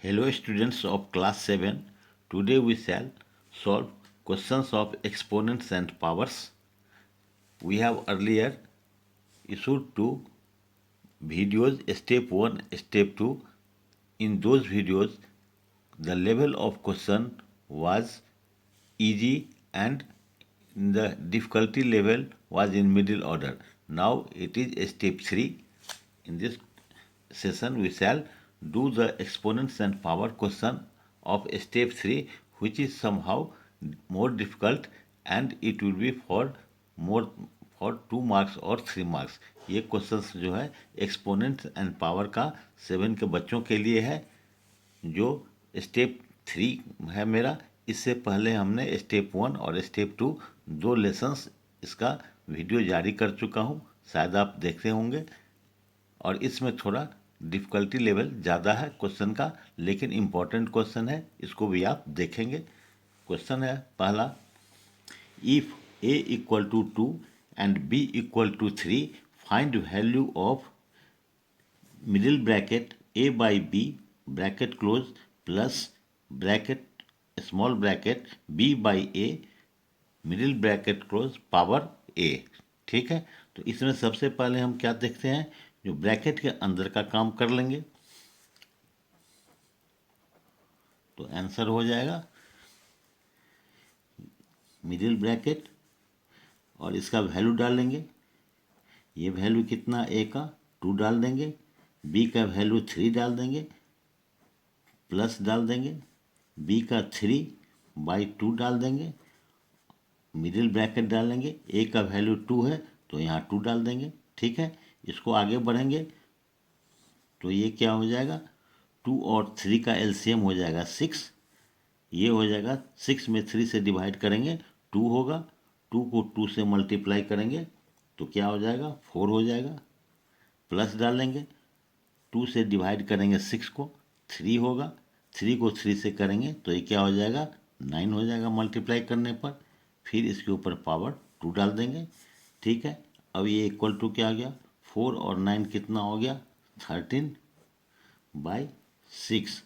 Hello students of class 7. Today we shall solve questions of exponents and powers. We have earlier issued two videos, step 1, step 2. In those videos, the level of question was easy and the difficulty level was in middle order. Now it is step 3. In this session we shall do the exponents and power question of step 3, which is somehow more difficult and it will be more for 2 marks और 3 marks. ये questions जो है exponents and power का 7 के बच्चों के लिए है, जो स्टेप 3 है मेरा. इससे पहले हमने स्टेप 1 और स्टेप 2 दो लेसन्स इसका वीडियो जारी कर चुका हूँ, शायद आप देखते होंगे. और इसमें थोड़ा डिफ़िकल्टी लेवल ज़्यादा है क्वेश्चन का, लेकिन इम्पॉर्टेंट क्वेश्चन है, इसको भी आप देखेंगे. क्वेश्चन है पहला, if a equal to 2 and b equal to 3 find value of middle bracket a by b bracket close plus bracket small bracket b by a middle bracket close power a. ठीक है, तो इसमें सबसे पहले हम क्या देखते हैं, जो ब्रैकेट के अंदर का काम कर लेंगे. तो आंसर हो जाएगा मिडिल ब्रैकेट और इसका वैल्यू डाल लेंगे. ये वैल्यू कितना, a का 2 डाल देंगे, b का वैल्यू 3 डाल देंगे, प्लस डाल देंगे, b का 3 बाई 2 डाल देंगे, मिडिल ब्रैकेट डालेंगे. a का वैल्यू 2 है तो यहाँ 2 डाल देंगे. ठीक है, इसको आगे बढ़ेंगे तो ये क्या हो जाएगा, 2 और 3 का एलसीएम हो जाएगा 6. ये हो जाएगा 6 में 3 से डिवाइड करेंगे 2 होगा, 2 को 2 से मल्टीप्लाई करेंगे तो क्या हो जाएगा 4 हो जाएगा. प्लस डालेंगे, 2 से डिवाइड करेंगे 6 को, 3 होगा, 3 को 3 से करेंगे तो ये क्या हो जाएगा 9 हो जाएगा मल्टीप्लाई करने पर. फिर इसके ऊपर पावर 2 डाल देंगे. ठीक है, अब ये इक्वल टू क्या आ गया, 4 और 9 कितना हो गया 13 बाई 6.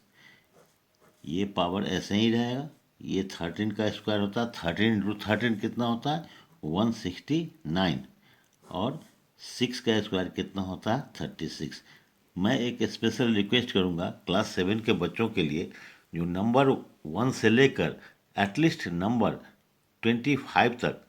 ये पावर ऐसे ही रहेगा, ये 13 का स्क्वायर होता है, 13 इंटू 13 कितना होता है 169 और 6 का स्क्वायर कितना होता है 36. मैं एक स्पेशल रिक्वेस्ट करूँगा क्लास 7 के बच्चों के लिए, जो नंबर 1 से लेकर एटलीस्ट नंबर 25 तक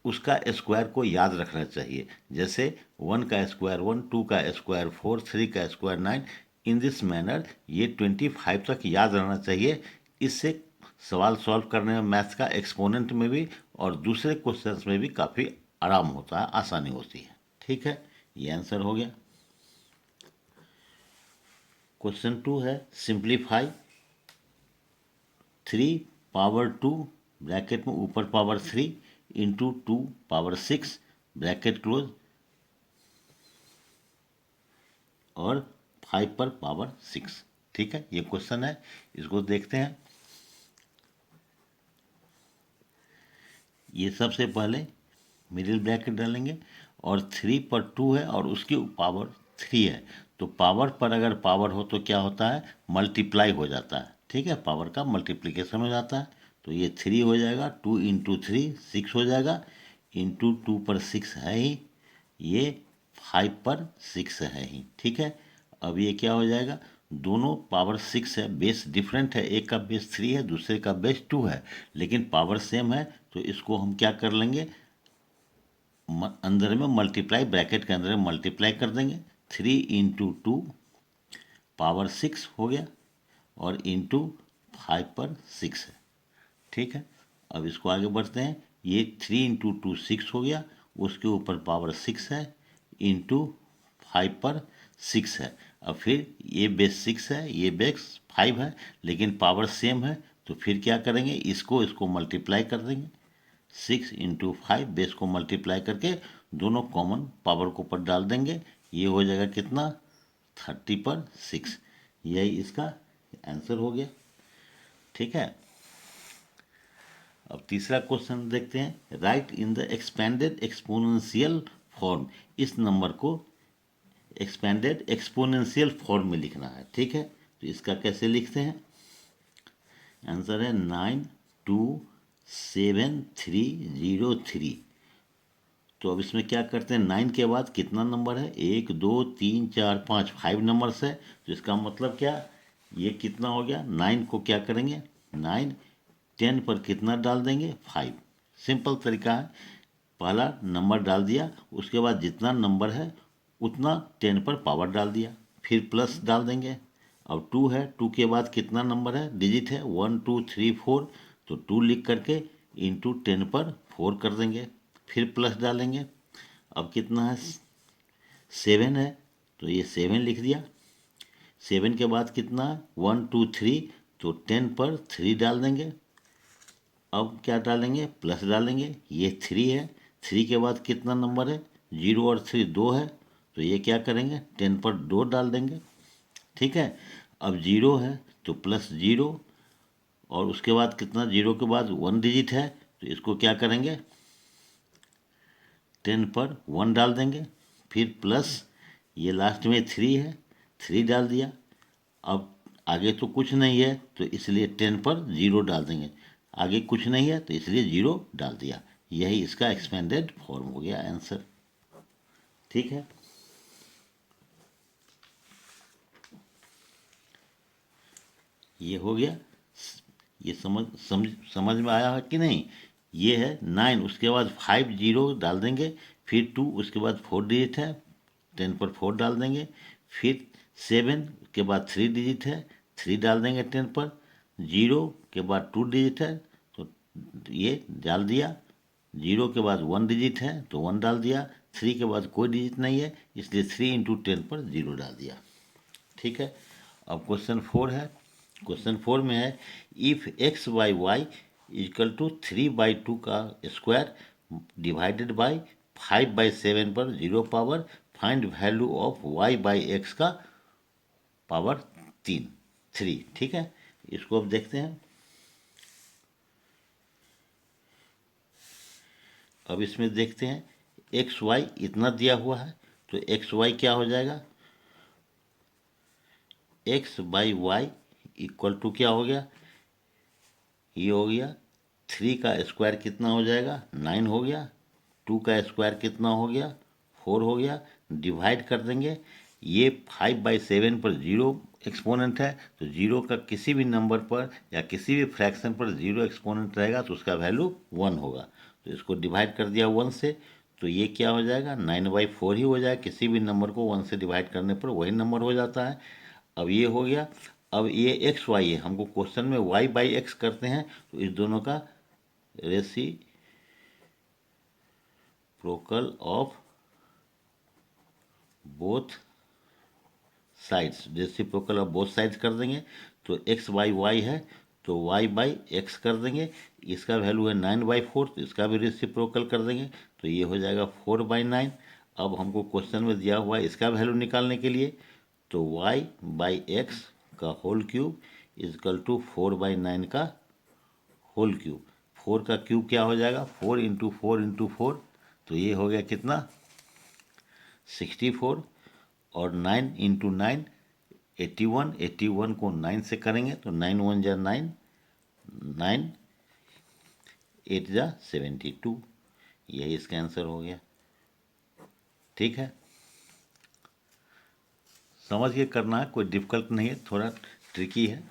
उसका स्क्वायर को याद रखना चाहिए. जैसे 1 का स्क्वायर 1, 2 का स्क्वायर 4, 3 का स्क्वायर 9. इन दिस मैनर ये 25 तक याद रहना चाहिए. इससे सवाल सॉल्व करने में मैथ्स का एक्सपोनेंट में भी और दूसरे क्वेश्चंस में भी काफ़ी आराम होता है, आसानी होती है. ठीक है, ये आंसर हो गया. क्वेश्चन 2 है, सिंप्लीफाई 3 पावर 2 ब्रैकेट में ऊपर power 3 into 2 power 6 bracket close और 5 पर पावर 6. ठीक है, ये क्वेश्चन है, इसको देखते हैं. ये सबसे पहले मिडिल ब्रैकेट डालेंगे और 3 पर 2 है और उसकी पावर 3 है, तो पावर पर अगर पावर हो तो क्या होता है मल्टीप्लाई हो जाता है. ठीक है, पावर का मल्टीप्लिकेशन हो जाता है. तो ये 3 हो जाएगा, 2 इंटू 3 6 हो जाएगा, इंटू 2 पर 6 है ही, ये 5 पर 6 है ही. ठीक है, अब ये क्या हो जाएगा, दोनों पावर 6 है, बेस डिफरेंट है, एक का बेस 3 है, दूसरे का बेस 2 है, लेकिन पावर सेम है. तो इसको हम क्या कर लेंगे, अंदर में मल्टीप्लाई, ब्रैकेट के अंदर में मल्टीप्लाई कर देंगे. 3 इंटू 2 पावर 6 हो गया और इंटू 5 पर 6 है. ठीक है, अब इसको आगे बढ़ते हैं. ये 3 इंटू 2 6 हो गया, उसके ऊपर पावर 6 है, इंटू 5 पर 6 है. अब फिर ये बेस 6 है, ये बेस 5 है, लेकिन पावर सेम है, तो फिर क्या करेंगे, इसको मल्टीप्लाई कर देंगे. 6 इंटू 5 बेस को मल्टीप्लाई करके दोनों कॉमन पावर को ऊपर डाल देंगे. ये हो जाएगा कितना 30 पर 6. यही इसका आंसर हो गया. ठीक है, अब तीसरा क्वेश्चन देखते हैं. Right in the expanded exponential form. इस नंबर को एक्सपेंडेड एक्सपोनेंशियल फॉर्म में लिखना है. ठीक है, तो इसका कैसे लिखते हैं? आंसर है 927303। तो अब इसमें क्या करते हैं, 9 के बाद कितना नंबर है? 1 2 3 4 5, 5 नंबर्स है। तो इसका मतलब क्या, ये कितना हो गया? 9 को क्या करेंगे, 9 10 पर कितना डाल देंगे? 5। सिंपल तरीका है, पहला नंबर डाल दिया, उसके बाद जितना नंबर है उतना 10 पर पावर डाल दिया, फिर प्लस डाल देंगे। अब 2 है, 2 के बाद कितना नंबर है, डिजिट है, 1 2 3 4, तो 2 लिख करके इंटू 10 पर 4 कर देंगे, फिर प्लस डालेंगे। अब कितना है, 7 है, तो ये 7 लिख दिया। 7 के बाद कितना है, 1 2 3, तो 10 पर 3 डाल देंगे। अब क्या डालेंगे, प्लस डालेंगे, ये 3 है। 3 के बाद कितना नंबर है, 0 और 3 2 है, तो ये क्या करेंगे, 10 पर 2 डाल देंगे। ठीक है, अब 0 है तो प्लस 0, और उसके बाद कितना, 0 के बाद 1 डिजिट है, तो इसको क्या करेंगे, 10 पर 1 डाल देंगे, फिर प्लस, ये लास्ट में 3 है, 3 डाल दिया। अब आगे तो कुछ नहीं है, तो इसलिए 10 पर 0 डाल देंगे। आगे कुछ नहीं है तो इसलिए 0 डाल दिया। यही इसका एक्सपेंडेड फॉर्म हो गया आंसर। ठीक है, ये हो गया। ये समझ में आया है कि नहीं? ये है 9, उसके बाद 5 0 डाल देंगे, फिर 2, उसके बाद 4 डिजिट है, 10 पर 4 डाल देंगे, फिर 7 के बाद 3 डिजिट है, 3 डाल देंगे 10 पर, 0 के बाद 2 डिजिट है, तो ये डाल दिया। 0 के बाद 1 डिजिट है तो 1 डाल दिया। 3 के बाद कोई डिजिट नहीं है, इसलिए 3 इंटू 10 पर 0 डाल दिया। ठीक है, अब क्वेश्चन 4 है। क्वेश्चन 4 में है, if x by y equal to 3/2 का स्क्वायर डिवाइडेड बाई 5/7 पर 0 power, find value of y by x का पावर 3। ठीक है, इसको अब देखते हैं। अब इसमें देखते हैं, एक्स वाई इतना दिया हुआ है, तो एक्स वाई क्या हो जाएगा, x by y equal to क्या हो गया, ये हो गया 3 का स्क्वायर कितना हो जाएगा, 9 हो गया। 2 का स्क्वायर कितना हो गया, 4 हो गया। डिवाइड कर देंगे, ये 5/7 पर 0 एक्सपोनेंट है, तो 0 का किसी भी नंबर पर या किसी भी फ्रैक्शन पर 0 एक्सपोनेंट रहेगा तो उसका वैल्यू 1 होगा। तो इसको डिवाइड कर दिया 1 से, तो ये क्या हो जाएगा, 9/4 ही हो जाएगा। किसी भी नंबर को 1 से डिवाइड करने पर वही नंबर हो जाता है। अब ये हो गया। अब ये एक्स वाई है, हमको क्वेश्चन में वाई बाई एक्स करते हैं, तो इस दोनों का reciprocal of both sides, reciprocal of both sides कर देंगे। तो एक्स बाई वाई है तो वाई बाई एक्स कर देंगे। इसका वैल्यू है 9/4, तो इसका भी रेसिप्रोकल कर देंगे, तो ये हो जाएगा 4/9। अब हमको क्वेश्चन में दिया हुआ है इसका वैल्यू निकालने के लिए, तो वाई बाई एक्स का होल क्यूब इजकल टू 4/9 का होल क्यूब। 4 का क्यूब क्या हो जाएगा, 4 इंटू 4 इंटू 4, तो ये हो गया कितना, 64। और 9 इंटू 9 81, 81 को 9 से करेंगे तो 9 1 जा 9, 9 8 जा 72। यही इसका आंसर हो गया। ठीक है, समझ के करना है, कोई डिफिकल्ट नहीं है, थोड़ा ट्रिकी है।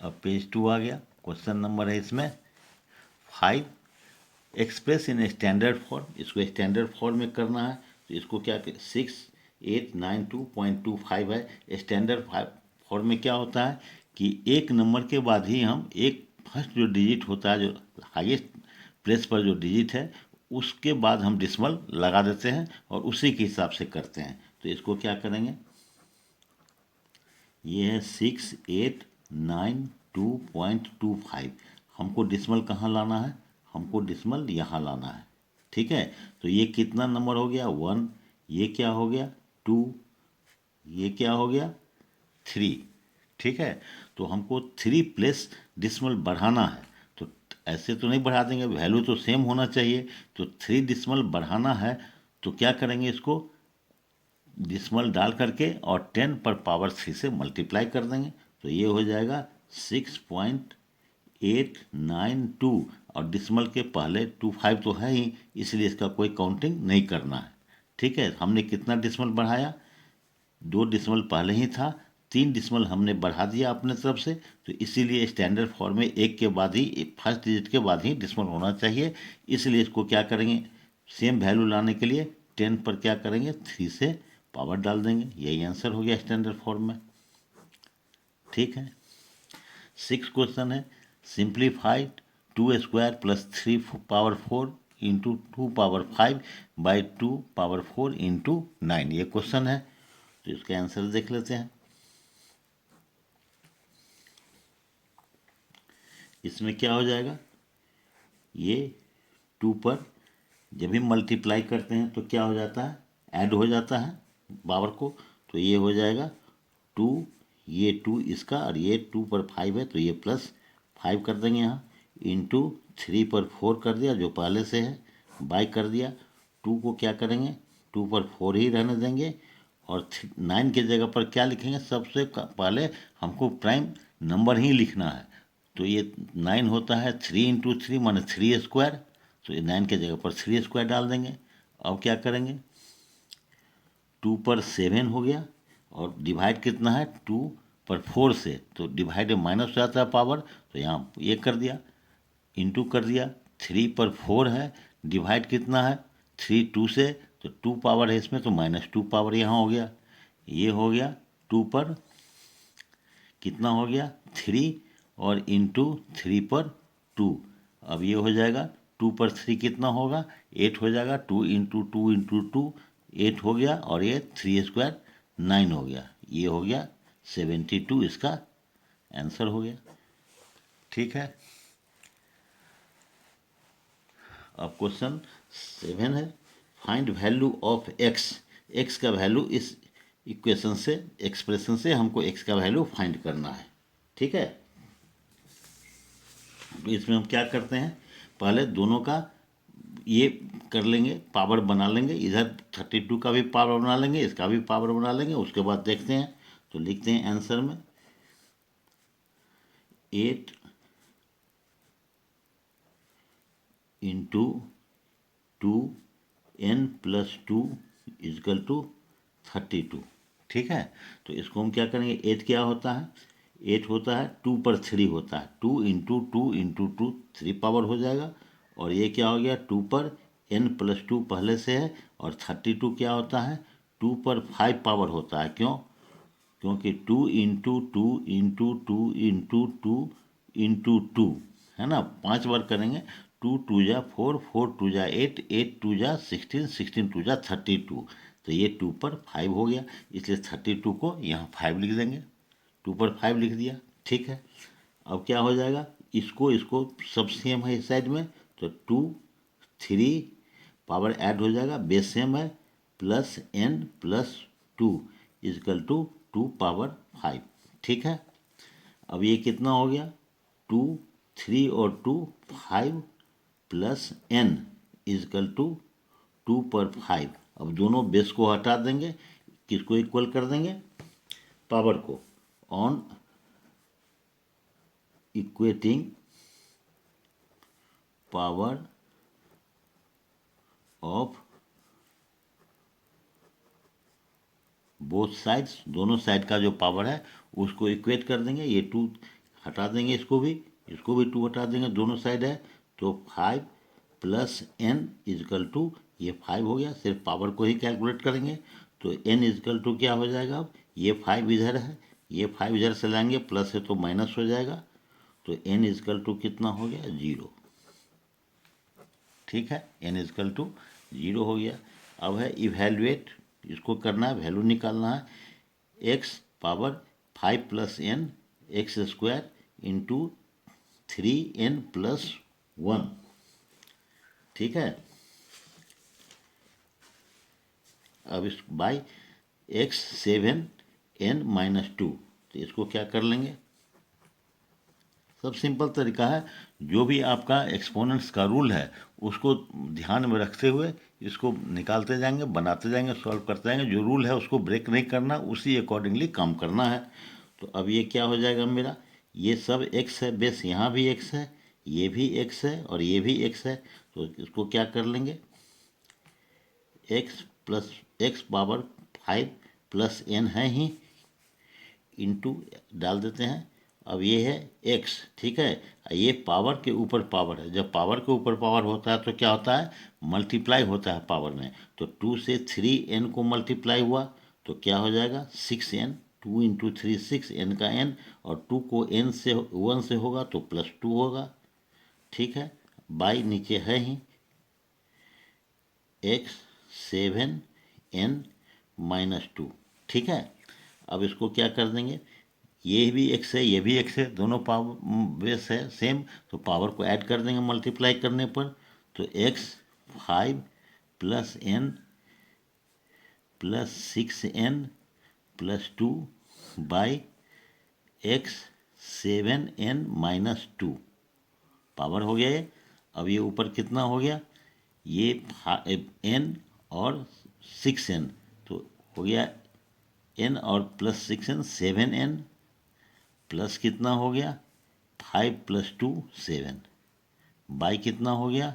अब पेज 2 आ गया। क्वेश्चन नंबर है इसमें 5, एक्सप्रेस इन स्टैंडर्ड फॉर्म। इसको स्टैंडर्ड फॉर्म में करना है, तो इसको क्या 6892.25 है। स्टैंडर्ड फॉर्म में क्या होता है कि एक नंबर के बाद ही हम एक फर्स्ट जो डिजिट होता है, जो हाईएस्ट प्लेस पर जो डिजिट है, उसके बाद हम डिसमल लगा देते हैं और उसी के हिसाब से करते हैं। तो इसको क्या करेंगे, ये है 6892.25। हमको डिसमल कहाँ लाना है, हमको डिसमल यहाँ लाना है। ठीक है, तो ये कितना नंबर हो गया, 1, ये क्या हो गया 2, ये क्या हो गया 3। ठीक है, तो हमको 3 प्लस डिसमल बढ़ाना है, तो ऐसे तो नहीं बढ़ा देंगे, वैल्यू तो सेम होना चाहिए। तो 3 डिसमल बढ़ाना है, तो क्या करेंगे, इसको डिसमल डाल करके और 10 पर पावर 3 से मल्टीप्लाई कर देंगे तो ये हो जाएगा 6.892 और डिसमल के पहले 25 तो है ही, इसलिए इसका कोई काउंटिंग नहीं करना है। ठीक है, हमने कितना डिसमल बढ़ाया, 2 डिसमल पहले ही था, 3 डिसमल हमने बढ़ा दिया अपने तरफ से, तो इसीलिए स्टैंडर्ड फॉर्म में एक के बाद ही, फर्स्ट डिजिट के बाद ही डिसमल होना चाहिए। इसलिए इसको क्या करेंगे, सेम वैल्यू लाने के लिए 10 पर क्या करेंगे, 3 से पावर डाल देंगे। यही आंसर हो गया स्टैंडर्ड फॉर्म में। ठीक है, 6 क्वेश्चन है, simplified 2 square plus 3 power 4 into 2 power 5 by 2 power 4 into 9, ये क्वेश्चन है। तो इसका आंसर देख लेते हैं। इसमें क्या हो जाएगा, ये 2 पर जब भी मल्टीप्लाई करते हैं तो क्या हो जाता है, ऐड हो जाता है पावर को, तो ये हो जाएगा 2, ये 2 इसका, और ये 2 पर 5 है तो ये प्लस 5 कर देंगे यहाँ, इंटू 3 पर 4 कर दिया जो पहले से है, बाई कर दिया, 2 को क्या करेंगे, 2 पर 4 ही रहने देंगे, और 9 की जगह पर क्या लिखेंगे, सबसे पहले हमको प्राइम नंबर ही लिखना है। तो ये 9 होता है 3 इंटू 3 माने 3 स्क्वायर, तो ये 9 की जगह पर 3 स्क्वायर डाल देंगे। अब क्या करेंगे, 2 पर 7 हो गया, और डिवाइड कितना है 2 पर 4 से, तो डिवाइड में माइनस हो जाता है पावर, तो यहाँ ये कर दिया, इंटू कर दिया, 3 पर 4 है, डिवाइड कितना है 3 2 से, तो 2 पावर है इसमें तो -2 पावर यहाँ हो गया, ये हो गया 2 पर कितना हो गया 3, और इंटू 3 पर 2, अब ये हो जाएगा 2 पर 3 कितना होगा 8 हो जाएगा, 2 इंटू 2 इंटू 2 8 हो गया, और ये 3 स्क्वायर 9 हो गया, ये हो गया 72, इसका आंसर हो गया। ठीक है, अब क्वेश्चन 7 है, find value of x, x का वैल्यू इस इक्वेशन से, एक्सप्रेशन से हमको एक्स का वैल्यू फाइंड करना है। ठीक है, इसमें हम क्या करते हैं, पहले दोनों का ये कर लेंगे, पावर बना लेंगे, इधर 32 का भी पावर बना लेंगे, इसका भी पावर बना लेंगे, उसके बाद देखते हैं। तो लिखते हैं आंसर में 8 इंटू 2n+2 इजकल टू 32। ठीक है, तो इसको हम क्या करेंगे, 8 क्या होता है, 8 होता है 2 पर 3 होता है, 2 इंटू 2 इंटू 2 3 पावर हो जाएगा, और ये क्या हो गया 2 पर n+2 पहले से है, और 32 क्या होता है 2 पर 5 पावर होता है, क्यों, क्योंकि 2 इंटू 2 इंटू 2 इंटू 2 इंटू 2 है ना, 5 बार करेंगे, 2 2 जा 4, 4 2 जा 8, 8 2 जा 16, 16 2 जा 32, तो ये 2 पर 5 हो गया, इसलिए 32 को यहाँ 5 लिख देंगे, 2 पर 5 लिख दिया। ठीक है, अब क्या हो जाएगा, इसको इसको सब सेम है इस साइड में, तो 2 3 पावर ऐड हो जाएगा, बेस सेम है, plus n+2 equal to 2 power 5। ठीक है, अब ये कितना हो गया 2 3 और 2 5 प्लस n इजकल टू 2 पर 5। अब दोनों बेस को हटा देंगे, किसको इक्वल कर देंगे, पावर को, on equating power of both sides, दोनों साइड का जो पावर है उसको इक्वेट कर देंगे, ये 2 हटा देंगे, इसको भी 2 हटा देंगे, दोनों साइड है, तो 5 प्लस n इजकल टू, ये 5 हो गया, सिर्फ पावर को ही कैलकुलेट करेंगे, तो n इजकल टू क्या हो जाएगा, अब ये 5 इधर है, ये 5 इधर से लाएंगे, प्लस है तो माइनस हो जाएगा, तो n इजकल टू कितना हो गया 0। ठीक है, n इजकल टू 0 हो गया। अब है इवेल्युएट, इसको करना है, वैल्यू निकालना है, x power 5 plus n x square into 3n+1। ठीक है, अब इस बाई x 7n-2, तो इसको क्या कर लेंगे, सब सिंपल तरीका है, जो भी आपका एक्सपोनेंट्स का रूल है उसको ध्यान में रखते हुए इसको निकालते जाएंगे, बनाते जाएंगे, सॉल्व करते जाएंगे। जो रूल है उसको ब्रेक नहीं करना, उसी अकॉर्डिंगली काम करना है। तो अब ये क्या हो जाएगा मेरा, ये सब एक्स है, बेस यहाँ भी एक्स है, ये भी एक्स है और ये भी एक्स है। तो इसको क्या कर लेंगे, x plus x power 5 plus n है ही, इंटू डाल देते हैं। अब ये है एक्स, ठीक है, ये पावर के ऊपर पावर है। जब पावर के ऊपर पावर होता है तो क्या होता है, मल्टीप्लाई होता है पावर में। तो 2 से 3n को मल्टीप्लाई हुआ तो क्या हो जाएगा 6n, 2 इंटू 3 6n का n, और 2 को n से 1 से होगा तो +2 होगा, ठीक है। बाई नीचे है ही x 7n -2, ठीक है। अब इसको क्या कर देंगे, ये भी एक्स है, ये भी एक्स है, दोनों पावर बेस है सेम, तो पावर को ऐड कर देंगे मल्टीप्लाई करने पर। तो x 5 plus n plus 6n plus 2 by x 7n -2 power हो गया ये। अब ये ऊपर कितना हो गया, ये n और 6n, तो हो गया n और प्लस 6n 7n, प्लस कितना हो गया 5 + 2 7, बाई कितना हो गया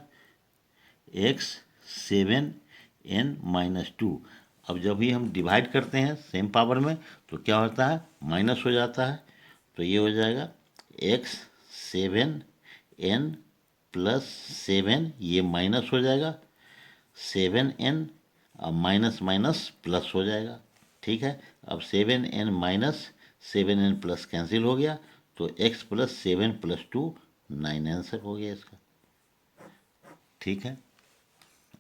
x 7n -2। अब जब भी हम डिवाइड करते हैं सेम पावर में तो क्या होता है, माइनस हो जाता है। तो ये हो जाएगा x 7n + 7, ये माइनस हो जाएगा 7n, अब माइनस माइनस प्लस हो जाएगा, ठीक है। अब 7n minus 7n plus cancel हो गया, तो x + 7 + 2 9 आंसर हो गया इसका, ठीक है।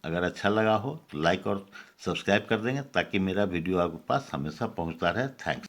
अगर अच्छा लगा हो तो लाइक और सब्सक्राइब कर देंगे ताकि मेरा वीडियो आपके पास हमेशा पहुंचता रहे। थैंक्स।